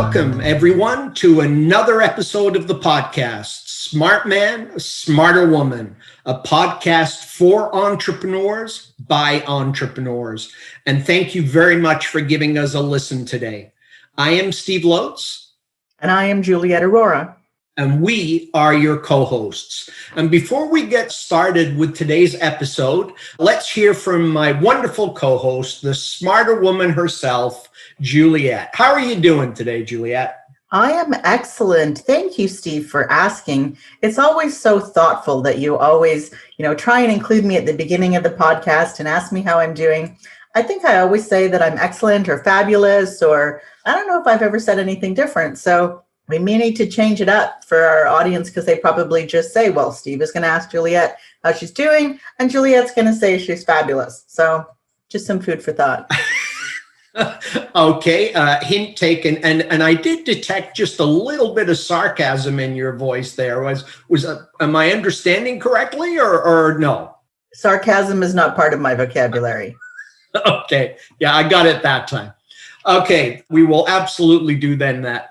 Welcome, everyone, to another episode of the podcast, Smart Man, Smarter Woman, a podcast for entrepreneurs by entrepreneurs. And thank you very much for giving us a listen today. I am Steve Lotes. And I am Juliet Aurora. And we are your co-hosts. And before we get started with today's episode, let's hear from my wonderful co-host, the smarter woman herself, Juliet. How are you doing today, Juliet? I am excellent. Thank you, Steve, for asking. It's always so thoughtful that you always, try and include me at the beginning of the podcast and ask me how I'm doing. I think I always say that I'm excellent or fabulous, or I don't know if I've ever said anything different. So we may need to change it up for our audience because they probably just say, well, Steve is going to ask Juliet how she's doing, and Juliet's going to say she's fabulous. So just some food for thought. Okay, hint taken. And I did detect just a little bit of sarcasm in your voice there. Am I understanding correctly or no? Sarcasm is not part of my vocabulary. Okay, yeah, I got it that time. Okay, we will absolutely do that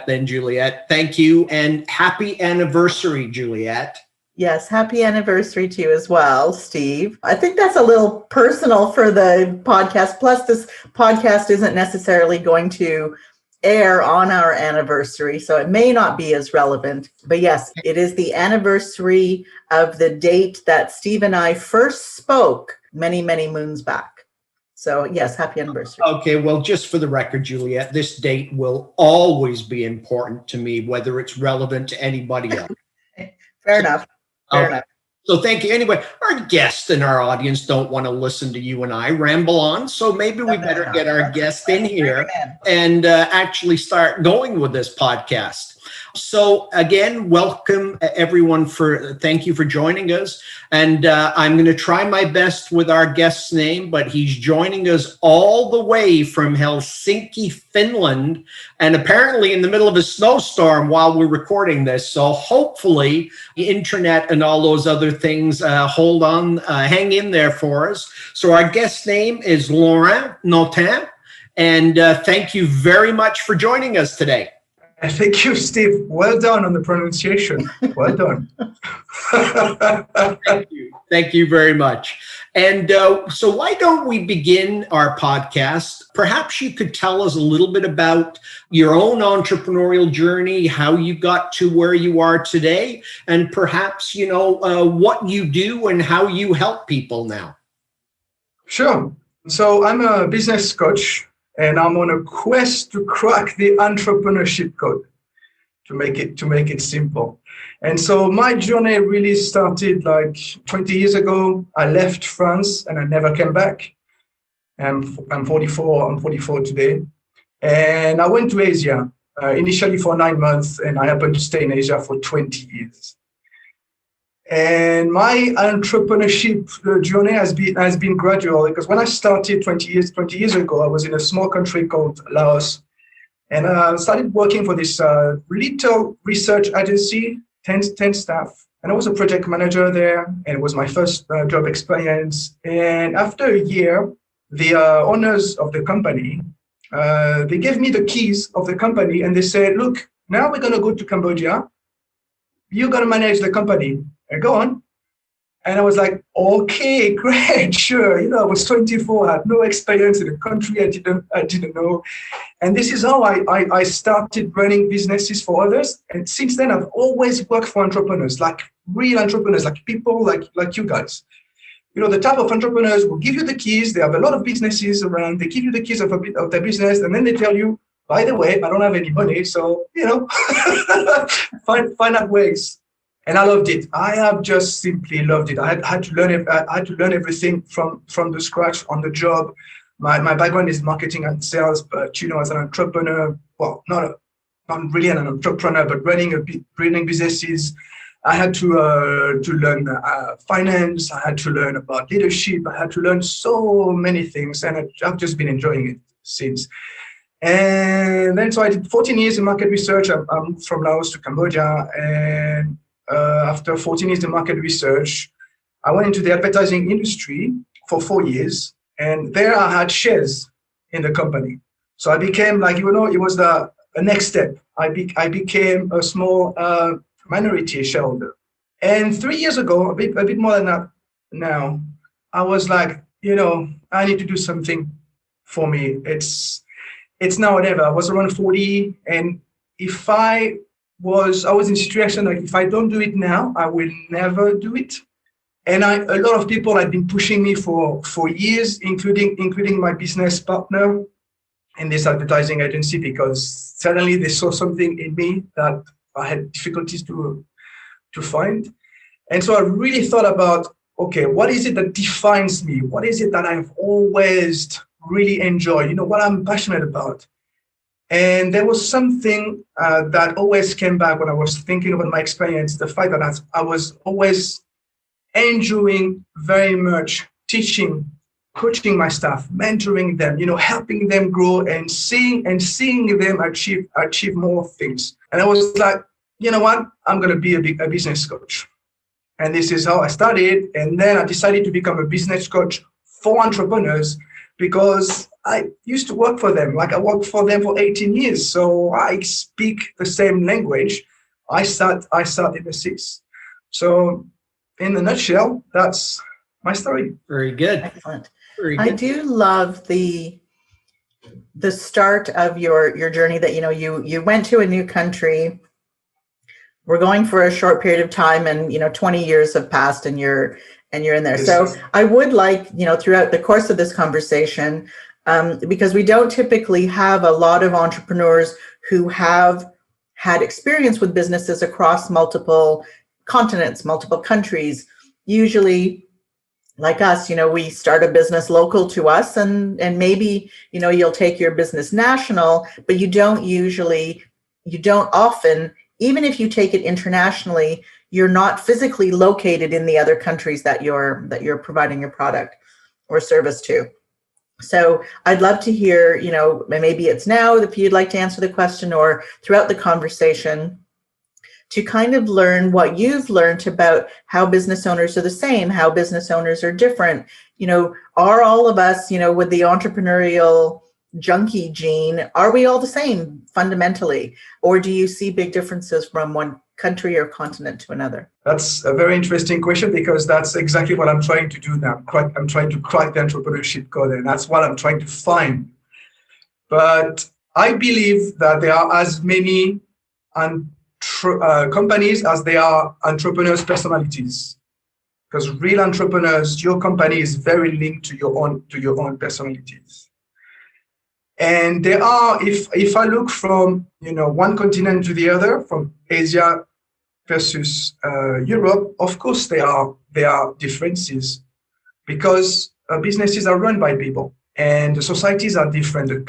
then, Juliet. Thank you, and happy anniversary, Juliet. Yes, happy anniversary to you as well, Steve. I think that's a little personal for the podcast. Plus, this podcast isn't necessarily going to air on our anniversary, so it may not be as relevant. But yes, it is the anniversary of the date that Steve and I first spoke many, many moons back. So yes, happy anniversary. Okay, well, just for the record, Juliet, this date will always be important to me, whether it's relevant to anybody else. Fair enough. Fair enough. So thank you. Anyway, our guests and our audience don't want to listen to you and I ramble on, so maybe we better get our guest in here and actually start going with this podcast. So again, welcome everyone. Thank you for joining us. And I'm going to try my best with our guest's name, but he's joining us all the way from Helsinki, Finland, and apparently in the middle of a snowstorm while we're recording this. So hopefully the internet and all those other things hold on, hang in there for us. So our guest's name is Laurent Notin, and thank you very much for joining us today. Thank you, Steve. Well done on the pronunciation. Well done. Thank you very much. And so why don't we begin our podcast? Perhaps you could tell us a little bit about your own entrepreneurial journey, how you got to where you are today, and perhaps, what you do and how you help people now. Sure. So I'm a business coach, and I'm on a quest to crack the entrepreneurship code, to make it simple. And so my journey really started like 20 years ago. I left France and I never came back. I'm 44 today. And I went to Asia initially for 9 months, and I happened to stay in Asia for 20 years. And my entrepreneurship journey has been gradual, because when I started 20 years ago, I was in a small country called Laos, and I started working for this little research agency, 10 staff, and I was a project manager there, and it was my first job experience. And after a year, the owners of the company, they gave me the keys of the company, and they said, "Look, now we're going to go to Cambodia. You're going to manage the company. And go on." And I was like, okay, great, sure. I was 24, I had no experience in a country I didn't know. And this is how I started running businesses for others. And since then, I've always worked for entrepreneurs, like real entrepreneurs, like people like you guys. The type of entrepreneurs will give you the keys. They have a lot of businesses around. They give you the keys of their business, and then they tell you, by the way, I don't have any money, so, find out ways. And I loved it. I have just simply loved it. I had to learn everything from the scratch on the job. My background is marketing and sales, but as an entrepreneur, well, not really an entrepreneur, but running businesses, I had to learn finance. I had to learn about leadership. I had to learn so many things, and I've just been enjoying it since. And then so I did 14 years in market research. I moved from Laos to Cambodia, and after 14 years in market research, I went into the advertising industry for 4 years, and there I had shares in the company. So I became it was a next step. I became a small minority shareholder. And 3 years ago, a bit more than that now, I was like, I need to do something for me. It's now or never. I was around 40, and if I was in a situation like, if I don't do it now, I will never do it. And a lot of people had been pushing me for years, including my business partner in this advertising agency, because suddenly they saw something in me that I had difficulties to find. And so I really thought about, okay, what is it that defines me? What is it that I've always really enjoyed? What I'm passionate about. And there was something that always came back when I was thinking about my experience, the fact that I was always enjoying very much teaching, coaching my staff, mentoring them, helping them grow and seeing them achieve more things. And I was like, you know what? I'm going to be a business coach. And this is how I started. And then I decided to become a business coach for entrepreneurs, because I used to work for them. Like, I worked for them for 18 years. So I speak the same language. I sat in the seats. So in a nutshell, that's my story. Very good. Excellent. Very good. I do love the start of your journey, that you went to a new country. We're going for a short period of time, and 20 years have passed, and you're in there. Yes. So I would like, throughout the course of this conversation, because we don't typically have a lot of entrepreneurs who have had experience with businesses across multiple continents, multiple countries. Usually, like us, we start a business local to us, and maybe, you'll take your business national, but you don't often, even if you take it internationally, you're not physically located in the other countries that you're providing your product or service to. So I'd love to hear, maybe it's now if you'd like to answer the question, or throughout the conversation, to kind of learn what you've learned about how business owners are the same, how business owners are different. Are all of us, with the entrepreneurial junkie gene, are we all the same fundamentally? Or do you see big differences from one country or continent to another? That's a very interesting question, because that's exactly what I'm trying to do now. I'm trying to crack the entrepreneurship code, and that's what I'm trying to find. But I believe that there are as many companies as there are entrepreneurs' personalities. Because real entrepreneurs, your company is very linked to your own personalities. And there are, if I look from one continent to the other, from Asia versus Europe, of course there are differences, because businesses are run by people, and the societies are different. The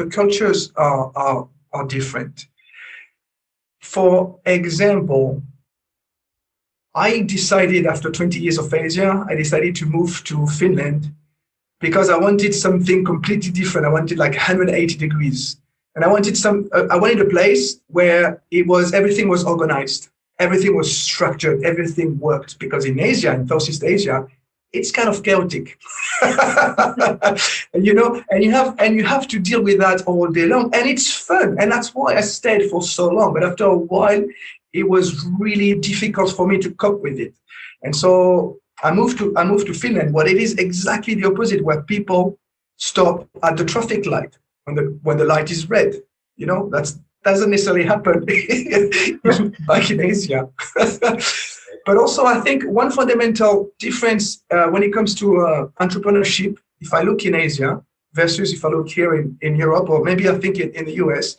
cultures are different. For example, I decided after 20 years of Asia, I decided to move to Finland, because I wanted something completely different. I wanted like 180 degrees. And I wanted a place where everything was organized. Everything was structured. Everything worked. Because in Asia, in Southeast Asia, it's kind of chaotic. and you have to deal with that all day long. And it's fun. And that's why I stayed for so long. But after a while, it was really difficult for me to cope with it. And so I moved to Finland, where it is exactly the opposite, where people stop at the traffic light when the light is red. That doesn't necessarily happen back in Asia. But also, I think one fundamental difference when it comes to entrepreneurship, if I look in Asia versus if I look here in Europe, or maybe I think in the US,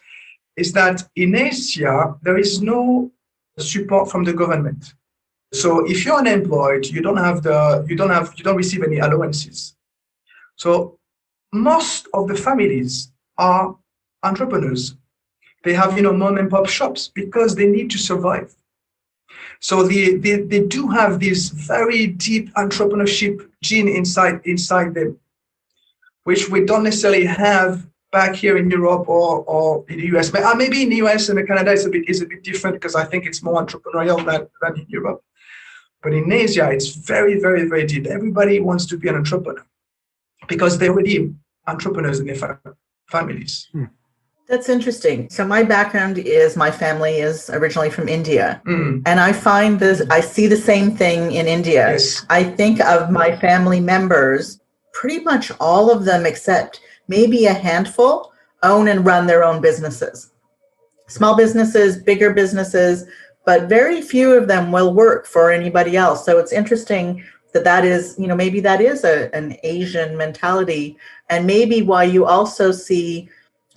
is that in Asia there is no support from the government. So if you're unemployed, you don't receive any allowances. So most of the families are entrepreneurs. They have, mom and pop shops, because they need to survive. So they do have this very deep entrepreneurship gene inside them, which we don't necessarily have back here in Europe or in the US. Maybe in the US and Canada is a bit different, because I think it's more entrepreneurial than in Europe. But in Asia, it's very, very, very deep. Everybody wants to be an entrepreneur, because they're already entrepreneurs in their families. That's interesting. So my background is my family is originally from India. And I find this, I see the same thing in India. Yes. I think of my family members, pretty much all of them except maybe a handful own and run their own businesses. Small businesses, bigger businesses, but very few of them will work for anybody else. So it's interesting that is, maybe that is an Asian mentality, and maybe why you also see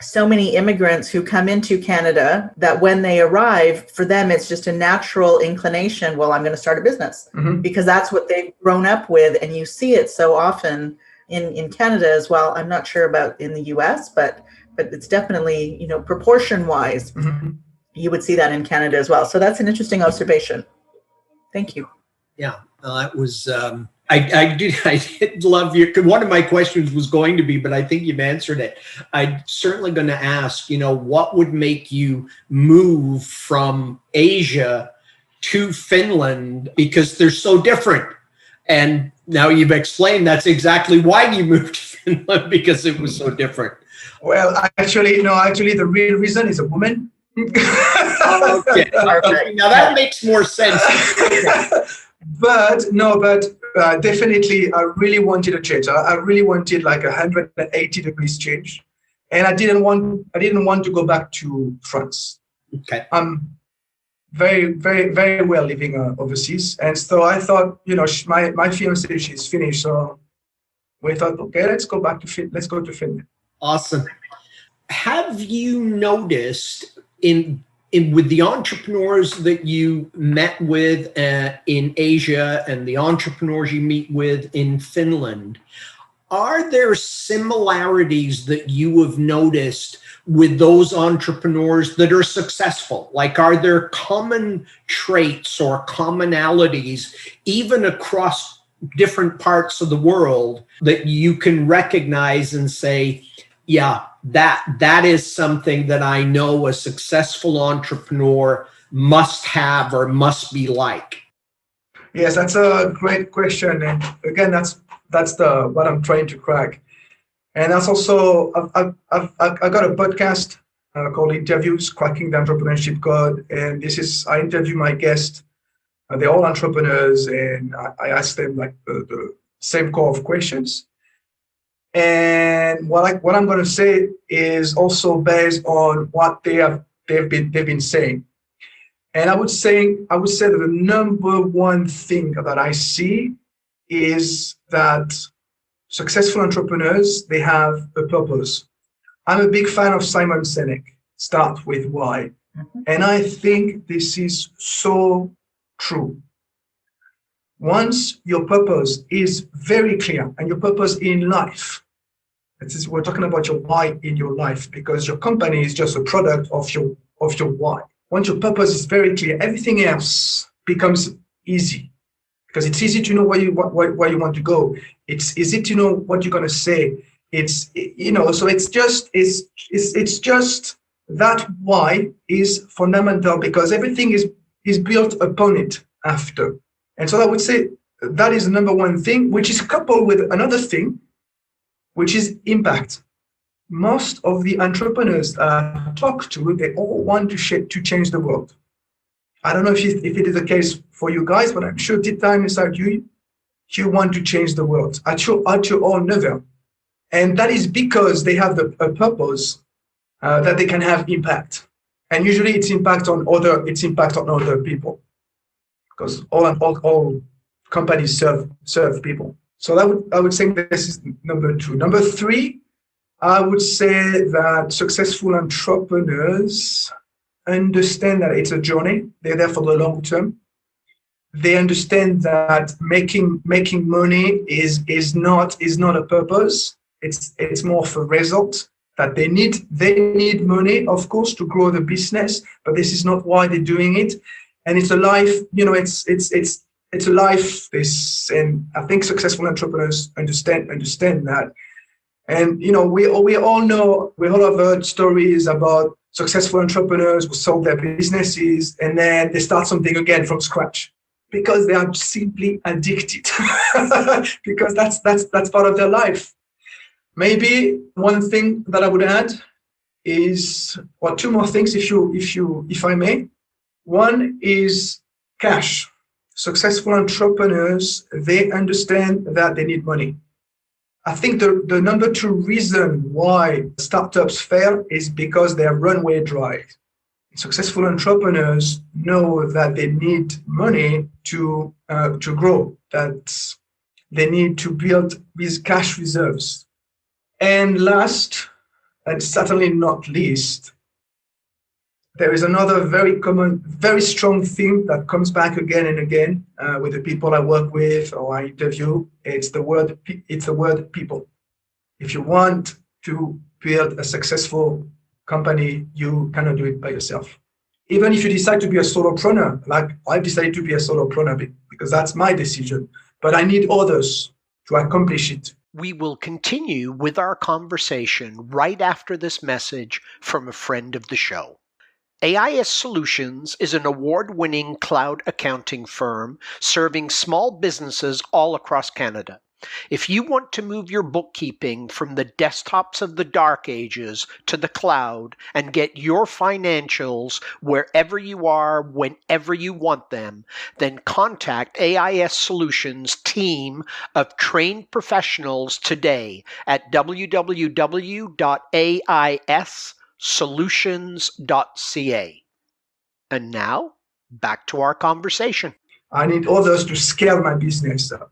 so many immigrants who come into Canada that when they arrive, for them, it's just a natural inclination. Well, I'm going to start a business because that's what they've grown up with. And you see it so often in Canada as well. I'm not sure about in the US, but it's definitely, proportion wise, you would see that in Canada as well. So that's an interesting observation. Thank you. Yeah, that was, I did love your, one of my questions was going to be, but I think you've answered it. I'm certainly going to ask, what would make you move from Asia to Finland, because they're so different. And now you've explained that's exactly why you moved to Finland, because it was so different. Well, actually, the real reason is a woman. Okay. Now that makes more sense. But definitely, I really wanted a change. I really wanted like 180 degrees change, and I didn't want to go back to France. Okay. I'm very, very, very well living overseas, and so I thought, my fiancée, she's Finnish, so we thought, okay, let's go to Finland. Awesome. Have you noticed with the entrepreneurs that you met with in Asia and the entrepreneurs you meet with in Finland, are there similarities that you have noticed with those entrepreneurs that are successful? Like, are there common traits or commonalities, even across different parts of the world, that you can recognize and say, yeah, that is something that I know a successful entrepreneur must have or must be like? Yes, that's a great question, and again, that's what I'm trying to crack. And that's also I've got a podcast called Interviews, Cracking the Entrepreneurship Code, and I interview my guests. They're all entrepreneurs, and I ask them like the same core of questions. And what I'm going to say is also based on what they've been saying. And I would say that the number one thing that I see is that successful entrepreneurs, they have a purpose. I'm a big fan of Simon Sinek, Start with Why. And I think this is so true. Once your purpose is very clear, and your purpose in life, we're talking about your why in your life, because your company is just a product of your why. Once your purpose is very clear, everything else becomes easy, because it's easy to know where you want to go. It's easy to know what you're going to say. So it's just that why is fundamental, because everything is built upon it after. And so I would say that is the number one thing, which is coupled with another thing, which is impact. Most of the entrepreneurs I talk to, they all want to change the world. I don't know if it is the case for you guys, but I'm sure deep down inside you want to change the world at your own level. And that is because they have a purpose that they can have impact. And usually it's impact on other people, because all companies serve people. So I would say this is number two. Number three, I would say that successful entrepreneurs understand that it's a journey. They're there for the long term. They understand that making money is not a purpose. It's more of a result. That they need money, of course, to grow the business, but this is not why they're doing it. And it's a life, it's a life. And I think successful entrepreneurs understand that. And we all have heard stories about successful entrepreneurs who sold their businesses and then they start something again from scratch because they are simply addicted, because that's part of their life. Maybe one thing that I would add is, well, two more things, if I may. One is cash. Successful entrepreneurs, they understand that they need money. I think the number two reason why startups fail is because they're runway dry. Successful entrepreneurs know that they need money to grow, that they need to build these cash reserves. And last, and certainly not least, there is another very common, very strong theme that comes back again and again with the people I work with or I interview. It's the word people. If you want to build a successful company, you cannot do it by yourself. Even if you decide to be a solopreneur, like I've decided to be a solopreneur because that's my decision, but I need others to accomplish it. We will continue with our conversation right after this message from a friend of the show. AIS Solutions is an award-winning cloud accounting firm serving small businesses all across Canada. If you want to move your bookkeeping from the desktops of the dark ages to the cloud and get your financials wherever you are, whenever you want them, then contact AIS Solutions' team of trained professionals today at www.aissolutions.ca. And now, back to our conversation. I need others to scale my business up.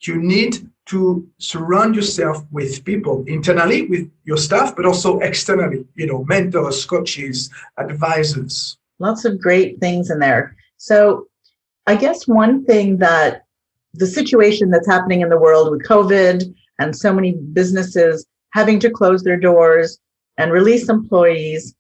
You need to surround yourself with people internally, with your staff, but also externally, mentors, coaches, advisors. Lots of great things in there. So I guess one thing that the situation that's happening in the world with COVID and so many businesses having to close their doors and release employees,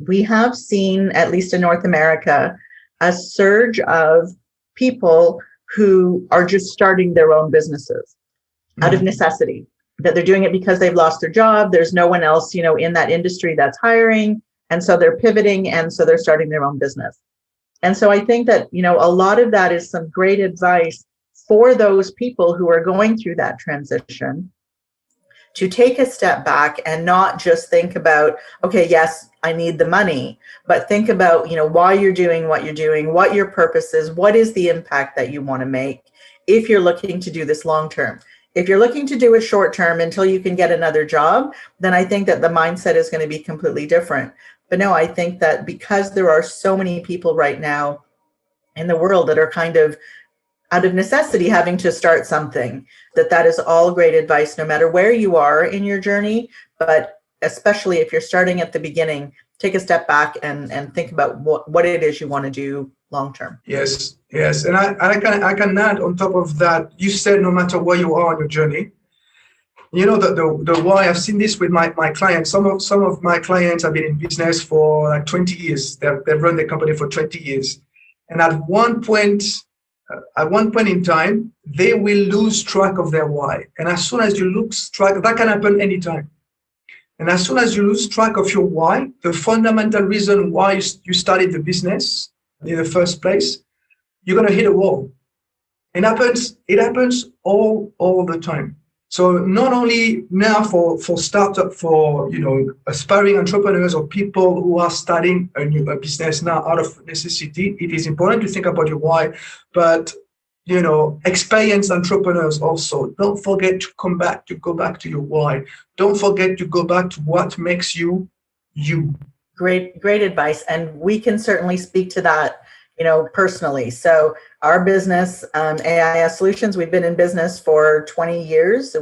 we have seen, at least in North America, a surge of people who are just starting their own businesses out of necessity, that they're doing it because they've lost their job. There's no one else, in that industry that's hiring. And so they're pivoting, and so they're starting their own business. And so I think that, a lot of that is some great advice for those people who are going through that transition, to take a step back and not just think about, okay, yes, I need the money, but think about, why you're doing what you're doing, what your purpose is, what is the impact that you want to make if you're looking to do this long term. If you're looking to do it short term until you can get another job, then I think that the mindset is going to be completely different. But no, I think that because there are so many people right now in the world that are kind of out of necessity having to start something, that is all great advice, no matter where you are in your journey, but especially if you're starting at the beginning, take a step back and think about what it is you want to do long term. Yes. And I can add on top of that, you said no matter where you are on your journey, the why. I've seen this with my clients. Some of my clients have been in business for like 20 years. They've run their company for 20 years. And at one point in time, they will lose track of their why. And as soon as you lose track, that can happen anytime. And as soon as you lose track of your why, the fundamental reason why you started the business in the first place, you're going to hit a wall. It happens all the time. So not only now for aspiring entrepreneurs or people who are starting a business now out of necessity, it is important to think about your why, but experienced entrepreneurs also, don't forget to go back to your why. Don't forget to go back to what makes you you. Great advice. And we can certainly speak to that, personally. So our business, AIS Solutions, we've been in business for 20 years.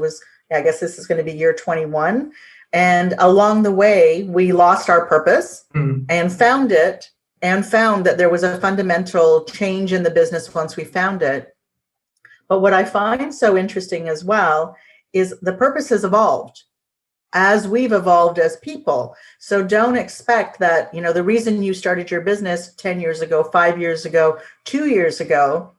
I guess this is going to be year 21. And along the way, we lost our purpose and found it, and found that there was a fundamental change in the business once we found it. But what I find so interesting as well is the purpose has evolved as we've evolved as people. So don't expect that, the reason you started your business 10 years ago, 5 years ago, 2 years ago,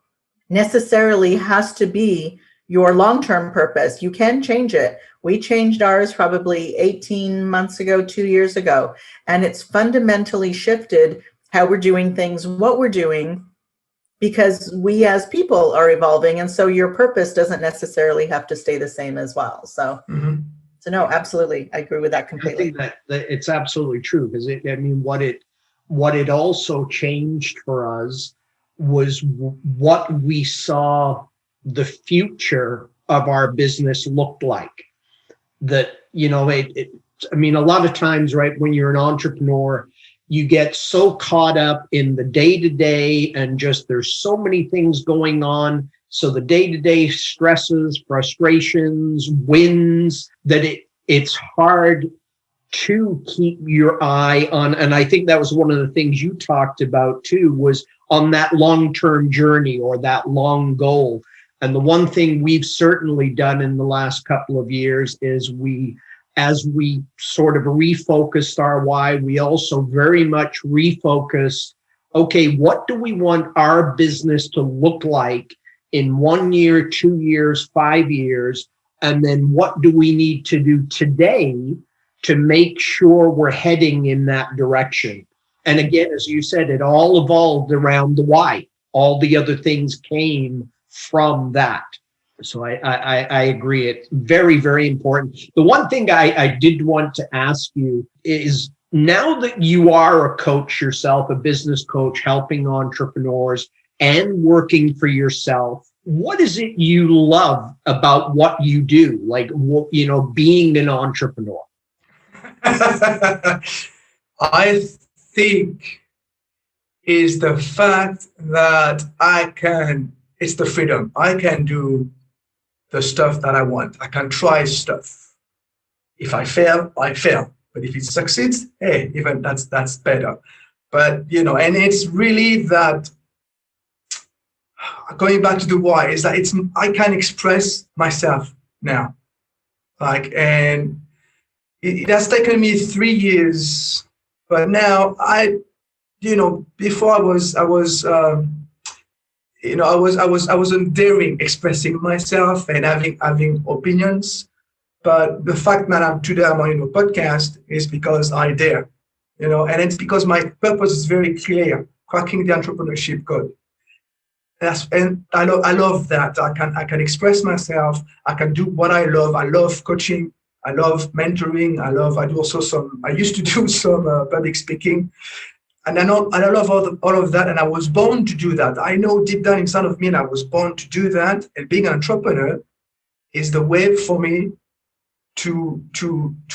necessarily has to be your long-term purpose. You can change it. We changed ours probably 18 months ago, 2 years ago, and it's fundamentally shifted how we're doing things, what we're doing, because we as people are evolving. And so your purpose doesn't necessarily have to stay the same as well. So it's So no, absolutely. I agree with that completely. I think that it's absolutely true because what it also changed for us was what we saw the future of our business looked like. That, I mean, a lot of times, right, when you're an entrepreneur, you get so caught up in the day-to-day and just there's so many things going on. So the day-to-day stresses, frustrations, wins, that it's hard to keep your eye on. And I think that was one of the things you talked about too, was on that long-term journey or that long goal. And the one thing we've certainly done in the last couple of years is as we sort of refocused our why, we also very much refocused, okay, what do we want our business to look like in 1 year, 2 years, 5 years? And then what do we need to do today to make sure we're heading in that direction? And again, as you said, it all evolved around the why. All the other things came from that. So I agree. It's very, very important. The one thing I did want to ask you is, now that you are a coach yourself, a business coach, helping entrepreneurs and working for yourself, what is it you love about what you do? Like, being an entrepreneur? I think is the fact that it's the freedom. I can do the stuff that I want. I can try stuff. If I fail, I fail. But if it succeeds, hey, even that's better. But, and it's really that, going back to the why, is that I can express myself now. And it has taken me 3 years, but now before I wasn't daring expressing myself and having opinions. But the fact that today I'm on a podcast is because I dare, and it's because my purpose is very clear: cracking the entrepreneurship code. And I love that I can express myself. I can do what I love. I love coaching. I love mentoring. I used to do some public speaking. And I love all of that, and I was born to do that. I know deep down inside of me, and I was born to do that. And being an entrepreneur is the way for me to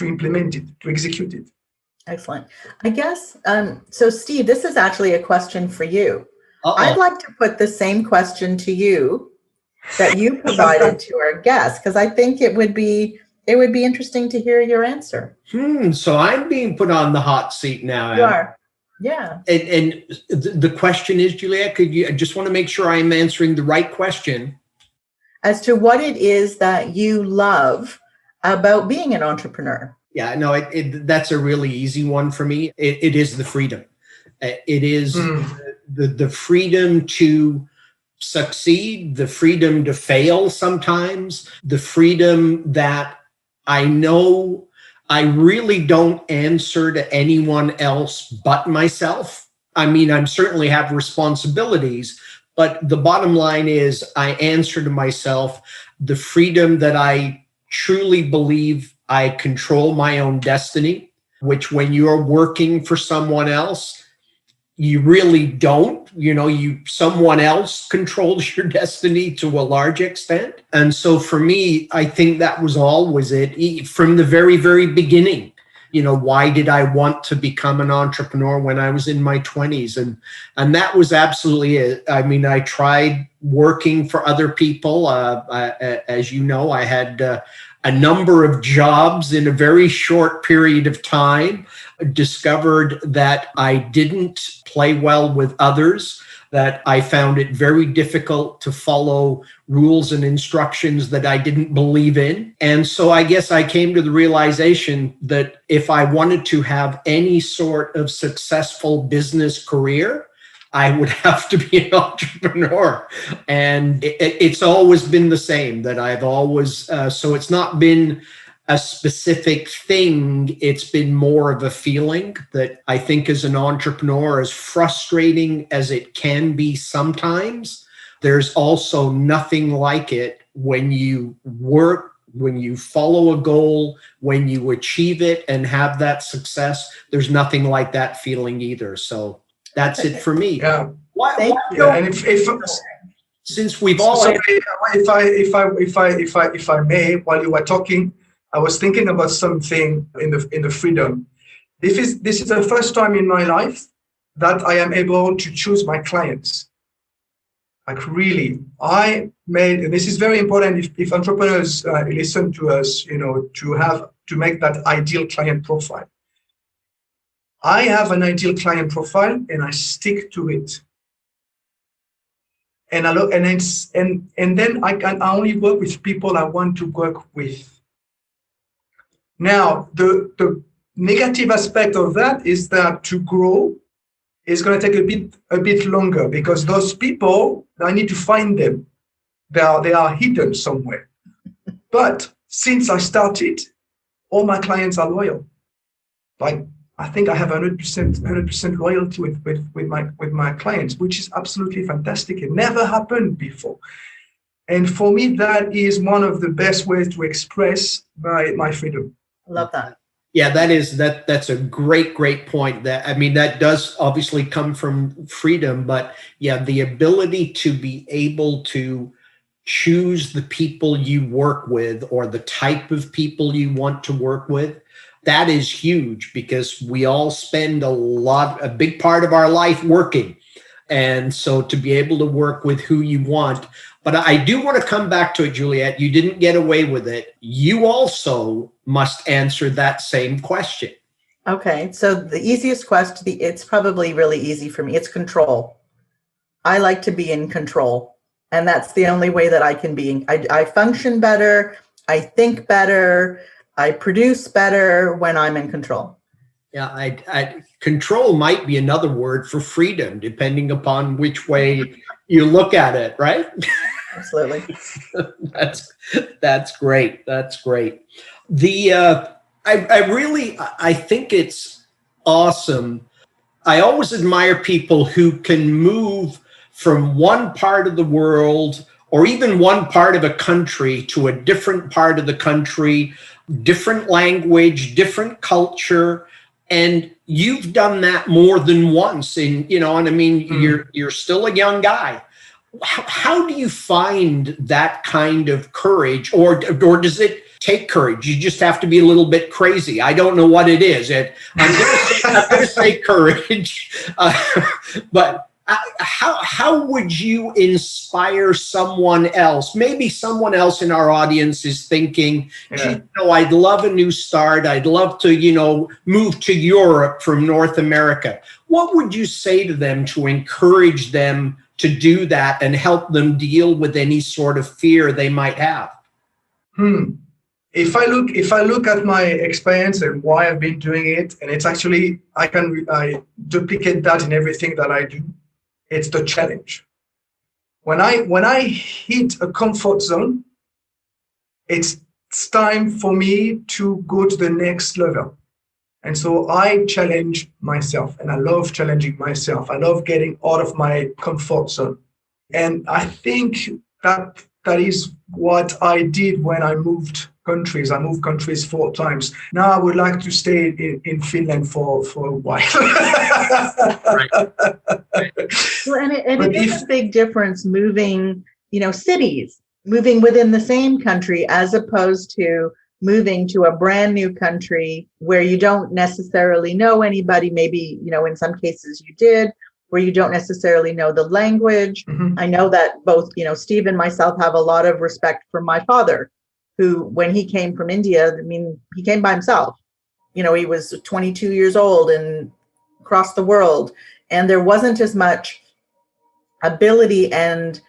implement it, to execute it. Excellent. I guess, so Steve, this is actually a question for you. Uh-oh. I'd like to put the same question to you that you provided to our guests, because I think it would be interesting to hear your answer. So I'm being put on the hot seat now. You are. Yeah. And the question is, Juliet, I just want to make sure I'm answering the right question. As to what it is that you love about being an entrepreneur. Yeah, no, that's a really easy one for me. It is the freedom. It is the freedom to succeed, the freedom to fail sometimes, the freedom that I know I really don't answer to anyone else but myself. I mean, I certainly have responsibilities, but the bottom line is I answer to myself. The freedom that I truly believe I control my own destiny, which when you're working for someone else, you really don't. Someone else controls your destiny to a large extent. And so for me, I think that was always it from the very, very beginning. Why did I want to become an entrepreneur when I was in my 20s? And that was absolutely it. I mean, I tried working for other people. As you know, I had a number of jobs in a very short period of time, discovered that I didn't play well with others, that I found it very difficult to follow rules and instructions that I didn't believe in. And so I guess I came to the realization that if I wanted to have any sort of successful business career, I would have to be an entrepreneur. And it's always been the same, that I've always, so it's not been a specific thing. It's been more of a feeling that I think as an entrepreneur, as frustrating as it can be sometimes, there's also nothing like it when you work When you follow a goal, when you achieve it and have that success, there's nothing like that feeling either. So that's it for me. Yeah. Why And if since we've all so if I may, while you were talking, I was thinking about something in the freedom. This is the first time in my life that I am able to choose my clients. Like really, and this is very important if entrepreneurs listen to us, to make that ideal client profile. I have an ideal client profile and I stick to it. And then I only work with people I want to work with. Now, the negative aspect of that is that to grow is going to take a bit longer, because those people, I need to find them. They are hidden somewhere. But since I started, all my clients are loyal. Like, I think I have 100% loyalty with my clients, which is absolutely fantastic. It never happened before. And for me, that is one of the best ways to express my freedom. I love that. Yeah, that's a great point. That does obviously come from freedom, but yeah, the ability to be able to choose the people you work with or the type of people you want to work with, that is huge, because we all spend a big part of our life working. And so to be able to work with who you want. But I do want to come back to it, Juliet. You didn't get away with it. You also must answer that same question. Okay. So the easiest question, it's probably really easy for me. It's control. I like to be in control. And that's the only way that I can be. I function better. I think better. I produce better when I'm in control. Yeah, control might be another word for freedom, depending upon which way you look at it, right? Absolutely. That's great. That's great. I think it's awesome. I always admire people who can move from one part of the world or even one part of a country to a different part of the country, different language, different culture. And you've done that more than once. You're still a young guy. How do you find that kind of courage, or does it take courage? You just have to be a little bit crazy. I don't know what it is. I'm going to say courage, but how would you inspire someone else? Maybe someone else in our audience is thinking, I'd love a new start. I'd love to, move to Europe from North America. What would you say to them to encourage them to do that and help them deal with any sort of fear they might have? If I look at my experience and why I've been doing it, and it's actually, I duplicate that in everything that I do. It's the challenge. When I hit a comfort zone, it's time for me to go to the next level. And so I challenge myself, and I love challenging myself. I love getting out of my comfort zone. And I think that is what I did when I moved countries. I moved countries 4 times. Now I would like to stay in Finland for a while. Right. Well, and it is a big difference moving, cities, moving within the same country as opposed to moving to a brand new country where you don't necessarily know anybody. Maybe, in some cases you did, where you don't necessarily know the language. Mm-hmm. I know that both, Steve and myself have a lot of respect for my father, who, when he came from India, he came by himself. He was 22 years old and across the world. And there wasn't as much ability and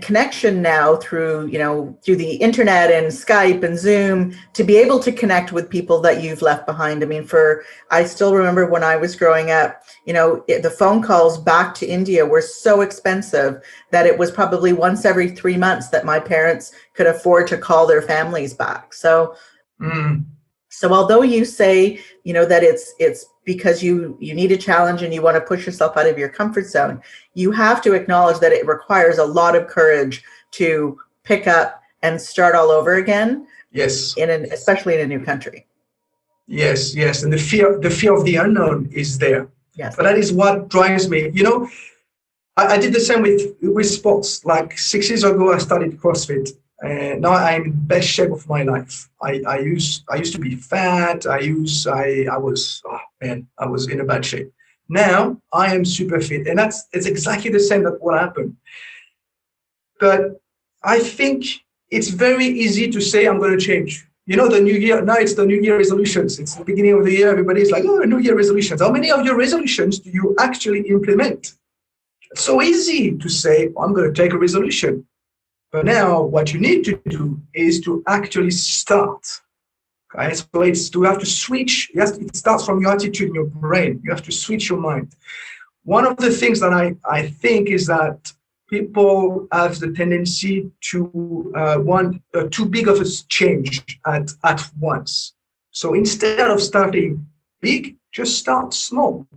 connection now through the internet and Skype and Zoom to be able to connect with people that you've left behind. I still remember when I was growing up, the phone calls back to India were so expensive that it was probably once every 3 months that my parents could afford to call their families back. So although you say, that it's because you need a challenge and you want to push yourself out of your comfort zone, you have to acknowledge that it requires a lot of courage to pick up and start all over again. Yes. Especially in a new country. Yes, yes. And the fear of the unknown is there. Yes. But that is what drives me. I did the same with sports. Like 6 years ago, I started CrossFit. And now I'm in the best shape of my life. I used to be fat. I was in a bad shape. Now I am super fit. And it's exactly the same that what happened. But I think it's very easy to say I'm going to change. The new year, now it's the New Year resolutions. It's the beginning of the year. Everybody's like, oh, New Year resolutions. How many of your resolutions do you actually implement? It's so easy to say, I'm going to take a resolution. But now what you need to do is to actually start. Okay? So you have to switch. Yes, it starts from your attitude in your brain. You have to switch your mind. One of the things that I think is that people have the tendency to want too big of a change at once. So instead of starting big, just start small.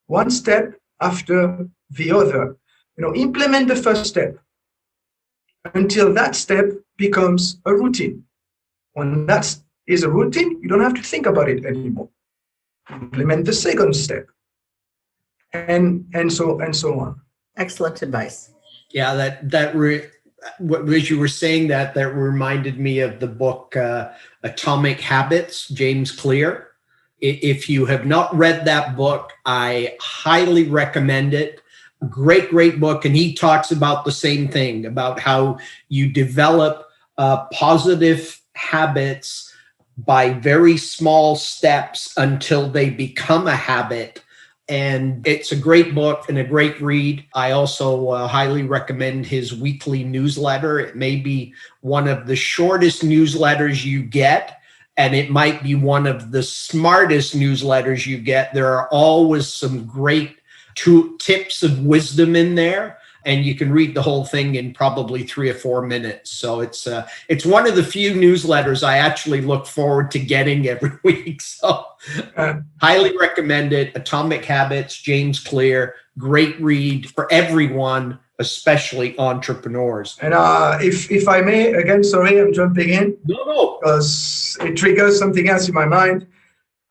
One step after the other. Implement the first step until that step becomes a routine. When that is a routine, you don't have to think about it anymore. Implement the second step, and so on. Excellent advice. Yeah, as you were saying that reminded me of the book Atomic Habits, James Clear. If you have not read that book, I highly recommend it. Great book. And he talks about the same thing, about how you develop positive habits by very small steps until they become a habit. And it's a great book and a great read. I also highly recommend his weekly newsletter. It may be one of the shortest newsletters you get, and it might be one of the smartest newsletters you get. There are always some great tips of wisdom in there, and you can read the whole thing in probably 3 or 4 minutes. So it's one of the few newsletters I actually look forward to getting every week. So highly recommend it. Atomic Habits, James Clear, great read for everyone, especially entrepreneurs. And if I may, again, sorry, I'm jumping in. No. Because it triggers something else in my mind.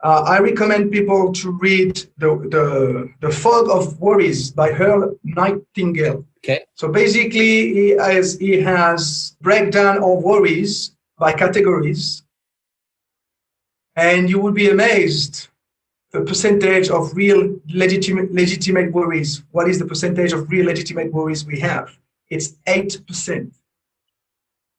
I recommend people to read the Fog of Worries by Earl Nightingale. Okay. So basically, he has breakdown of worries by categories, and you will be amazed the percentage of real legitimate worries. What is the percentage of real legitimate worries we have? It's 8%,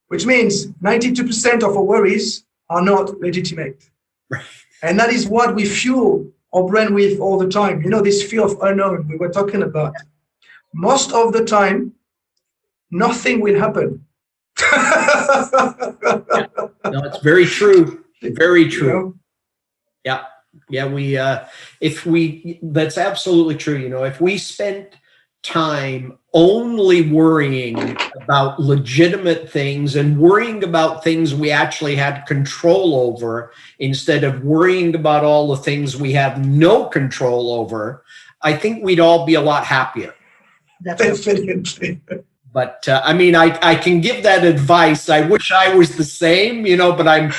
which means 92% of our worries are not legitimate. Right. And that is what we fuel our brain with all the time. This fear of unknown we were talking about. Most of the time, nothing will happen. No, it's very true. Very true. Yeah. That's absolutely true. If we spent time only worrying about legitimate things and worrying about things we actually had control over instead of worrying about all the things we have no control over, I think we'd all be a lot happier. Definitely. But I can give that advice. I wish I was the same, but I'm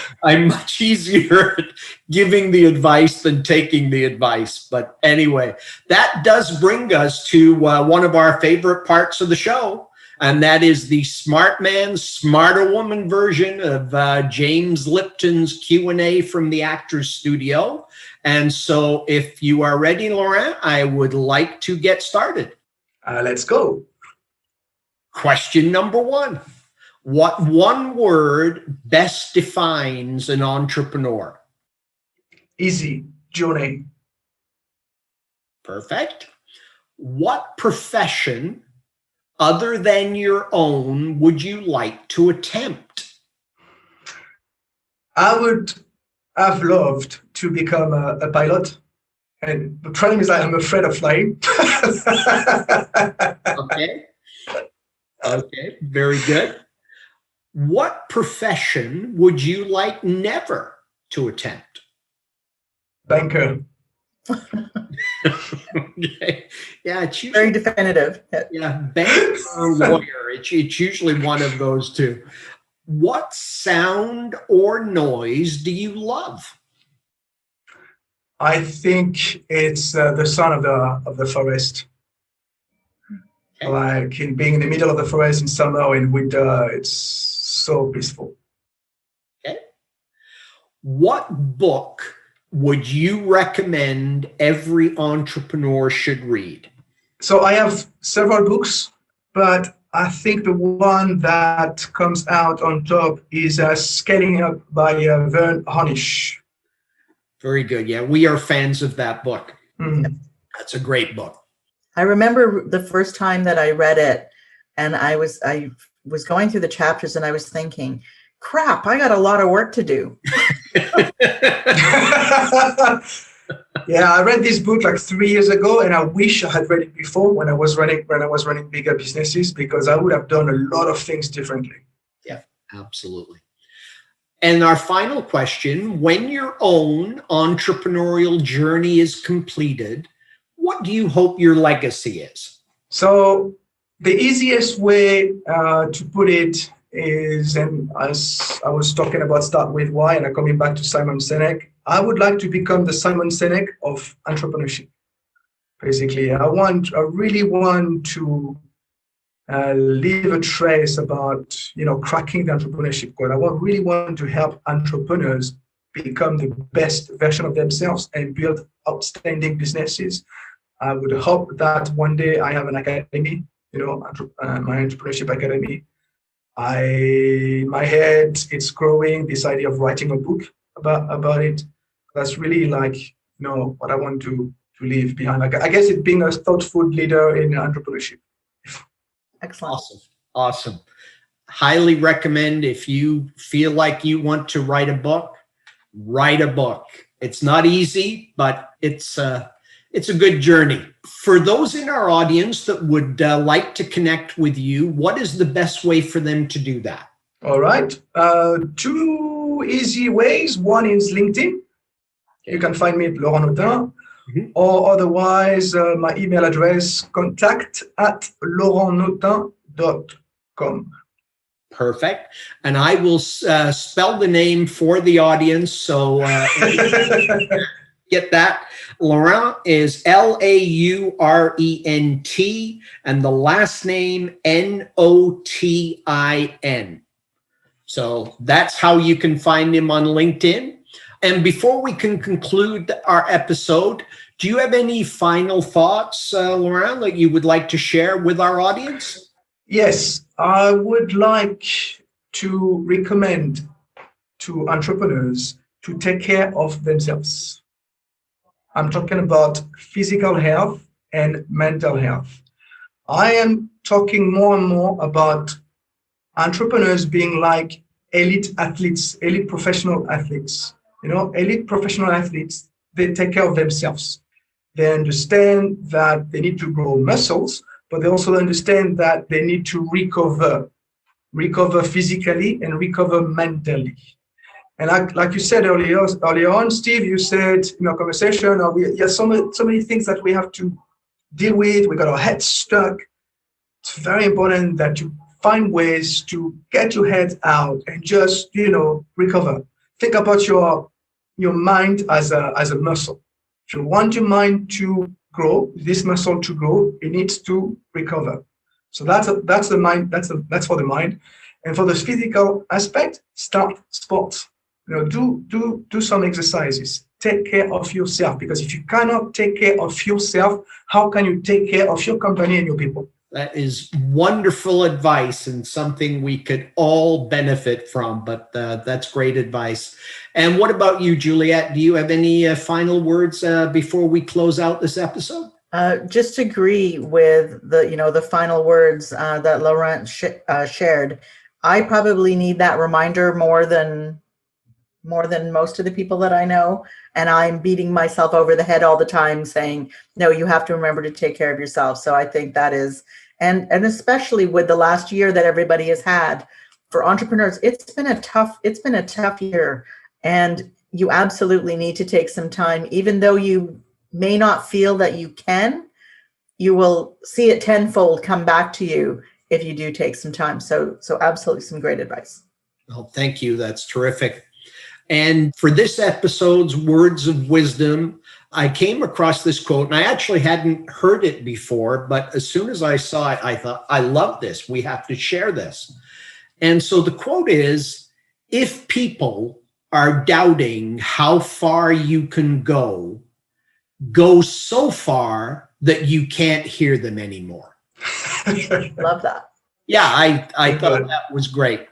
much easier at giving the advice than taking the advice. But anyway, that does bring us to one of our favorite parts of the show, and that is the Smart Man, Smarter Woman version of James Lipton's Q&A from the Actors Studio. And so if you are ready, Laurent, I would like to get started. Let's go. Question number 1. What one word best defines an entrepreneur? Easy. Journey. Perfect. What profession other than your own would you like to attempt? I would have loved to become a pilot. And the problem is that I'm afraid of flying. Okay, very good. What profession would you like never to attempt? Banker. Okay. Yeah, it's usually Very definitive. Yeah, banker or lawyer. It's usually one of those two. what sound or noise do you love? I think it's the sound of the forest. Okay. Like being in the middle of the forest in summer or in winter, it's so peaceful. Okay. What book would you recommend every entrepreneur should read? So I have several books, but I think the one that comes out on top is Scaling Up by Vern Harnish. Very good. Yeah, we are fans of that book. Mm. That's a great book. I remember the first time that I read it, and I was going through the chapters and I was thinking, crap, I got a lot of work to do. Yeah, I read this book like 3 years ago, and I wish I had read it before when I was running bigger businesses, because I would have done a lot of things differently. Yeah, absolutely. And our final question, when your own entrepreneurial journey is completed, what do you hope your legacy is? So the easiest way to put it is, and as I was talking about start with why, and I'm coming back to Simon Sinek, I would like to become the Simon Sinek of entrepreneurship. Basically, I really want to leave a trace about, cracking the entrepreneurship code. I really want to help entrepreneurs become the best version of themselves and build outstanding businesses. I would hope that one day I have an academy, my entrepreneurship academy. My head, it's growing, this idea of writing a book about it. That's really what I want to leave behind. I guess it's being a thoughtful leader in entrepreneurship. Excellent. Awesome. Highly recommend, if you feel like you want to write a book, write a book. It's not easy, but it's a good journey. For those in our audience that would like to connect with you, what is the best way for them to do that? All right. 2 easy ways. One is LinkedIn. You can find me at Laurent Notin, or otherwise my email address, contact@laurentnotin.com. Perfect. And I will spell the name for the audience. So get that. Laurent is Laurent, and the last name Notin. So that's how you can find him on LinkedIn. And before we can conclude our episode, do you have any final thoughts, Laurent, that you would like to share with our audience? Yes, I would like to recommend to entrepreneurs to take care of themselves. I'm talking about physical health and mental health. I am talking more and more about entrepreneurs being like elite athletes, elite professional athletes. Elite professional athletes, they take care of themselves. They understand that they need to grow muscles, but they also understand that they need to recover physically and recover mentally. And like you said earlier on, Steve, you said in our conversation, we have so many things that we have to deal with. We got our heads stuck. It's very important that you find ways to get your head out and just, recover. Think about your mind as a muscle. If you want your mind to grow, this muscle to grow, it needs to recover. So that's the mind. That's for the mind. And for the physical aspect, start sports. Do some exercises. Take care of yourself, because if you cannot take care of yourself, how can you take care of your company and your people? That is wonderful advice and something we could all benefit from, but that's great advice. And what about you, Juliet? Do you have any final words before we close out this episode? Just agree with the final words that Laurent shared. I probably need that reminder more than most of the people that I know. And I'm beating myself over the head all the time saying, no, you have to remember to take care of yourself. So I think that is, and especially with the last year that everybody has had for entrepreneurs, it's been a tough year. And you absolutely need to take some time, even though you may not feel that you can, you will see it tenfold come back to you if you do take some time. So absolutely some great advice. Oh, thank you. That's terrific. And for this episode's Words of Wisdom, I came across this quote, and I actually hadn't heard it before, but as soon as I saw it, I thought, I love this. We have to share this. And so the quote is, if people are doubting how far you can go so far that you can't hear them anymore. Love that. Yeah, I thought that was great.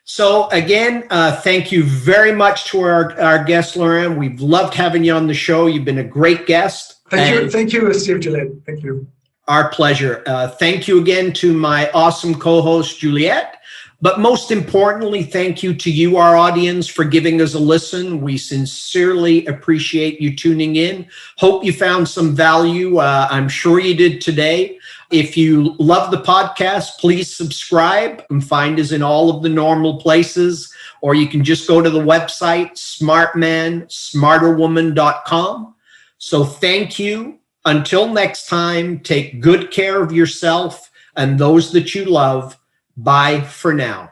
So again, thank you very much to our guest, Laurent. We've loved having you on the show. You've been a great guest. Thank you, Steve, Juliet. Thank you. Our pleasure. Thank you again to my awesome co-host, Juliet. But most importantly, thank you to you, our audience, for giving us a listen. We sincerely appreciate you tuning in. Hope you found some value. I'm sure you did today. If you love the podcast, please subscribe and find us in all of the normal places, or you can just go to the website, smartmansmarterwoman.com. So thank you. Until next time, take good care of yourself and those that you love. Bye for now.